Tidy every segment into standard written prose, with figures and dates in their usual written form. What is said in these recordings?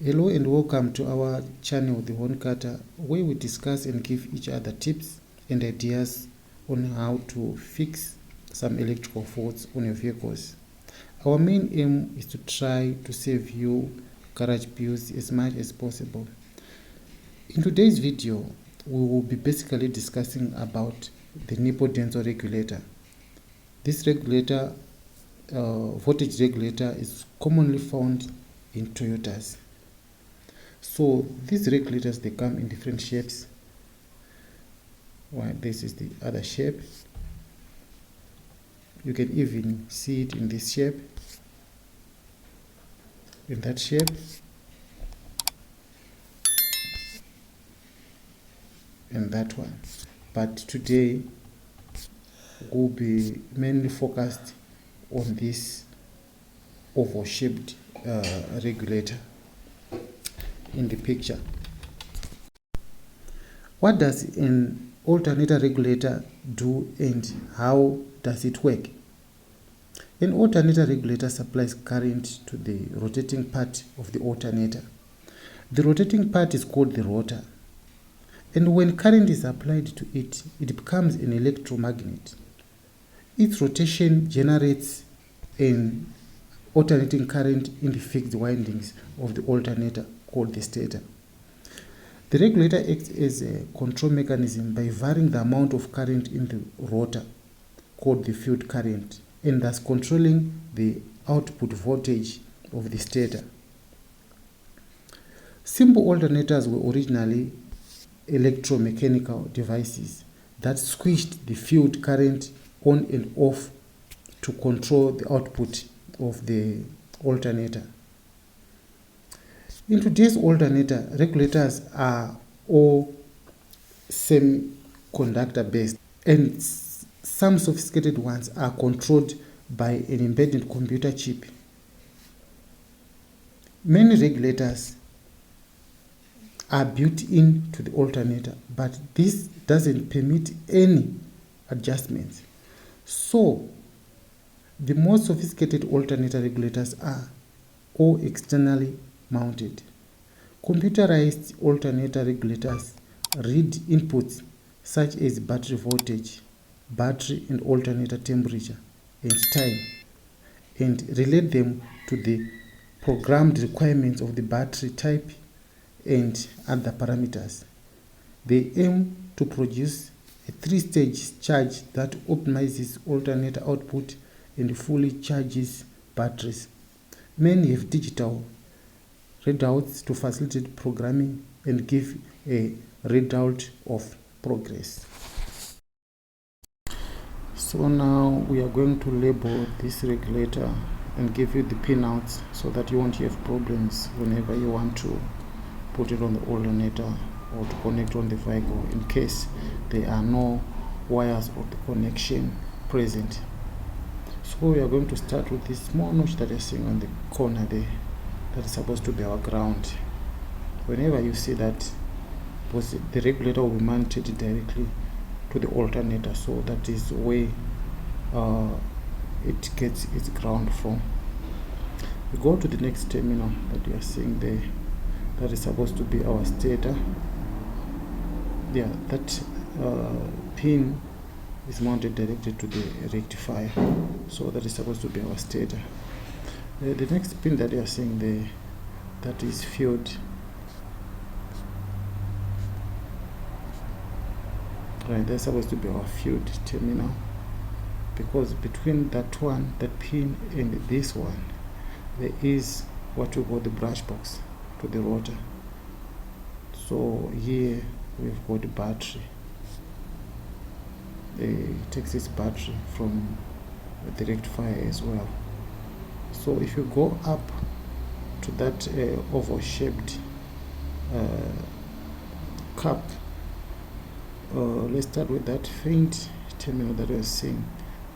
Hello and welcome to our channel, The Horn Cutter, where we discuss and give each other tips and ideas on how to fix some electrical faults on your vehicles. Our main aim is to try to save you garage bills as much as possible. In today's video, we will be basically discussing about the Nippo Denso regulator. This regulator, voltage regulator, is commonly found in Toyotas. So these regulators, they come in different shapes. Well, this is the other shape. You can even see it in this shape, in that shape, and that one. But today we'll be mainly focused on this oval shaped regulator in the picture. What does an alternator regulator do and how does it work? An alternator regulator supplies current to the rotating part of the alternator. The rotating part is called the rotor, and when current is applied to it, it becomes an electromagnet. Its rotation generates an alternating current in the fixed windings of the alternator called the stator. The regulator acts as a control mechanism by varying the amount of current in the rotor called the field current, and thus controlling the output voltage of the stator. Simple alternators were originally electromechanical devices that switched the field current on and off to control the output of the alternator. In today's alternator, regulators are all semiconductor based, and some sophisticated ones are controlled by an embedded computer chip. Many regulators are built into the alternator, but this doesn't permit any adjustments. So the most sophisticated alternator regulators are all externally mounted. Computerized alternator regulators read inputs such as battery voltage, battery and alternator temperature and time, and relate them to the programmed requirements of the battery type and other parameters. They aim to produce a three-stage charge that optimizes alternator output and fully charges batteries. Many have digital readouts to facilitate programming and give a readout of progress. So now we are going to label this regulator and give you the pinouts so that you won't have problems whenever you want to put it on the alternator or to connect on the vehicle, in case there are no wires of the connection present. So we are going to start with this small notch that you're seeing on the corner there, that is supposed to be our ground. Whenever you see that, the regulator will be mounted directly to the alternator, so that is where it gets its ground from. We go to the next terminal that you are seeing there, that is supposed to be our stator. Yeah, that pin is mounted directly to the rectifier, so that is supposed to be our stator. The next pin that you are seeing there, that is field. Right, that's supposed to be our field terminal, because between that pin and this one, there is what we call the branch box to the rotor. So here we've got the battery. It takes its battery from the rectifier as well. So if you go up to that oval shaped cup, let's start with that faint terminal that we're seeing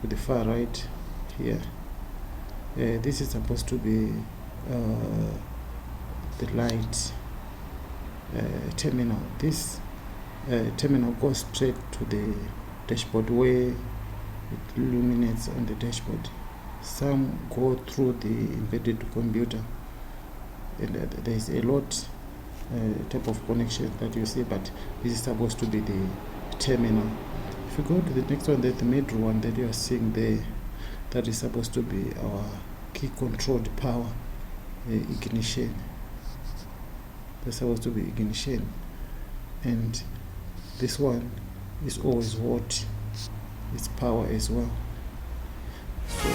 with the far right here. This is supposed to be the light terminal. This terminal goes straight to the dashboard, where it illuminates on the dashboard. Some go through the embedded computer and there is a lot type of connection that you see, but this is supposed to be the terminal. If you go to the next one, the middle one that you are seeing there, that is supposed to be our key controlled power ignition. That's supposed to be ignition, and this one is always what is power as well. So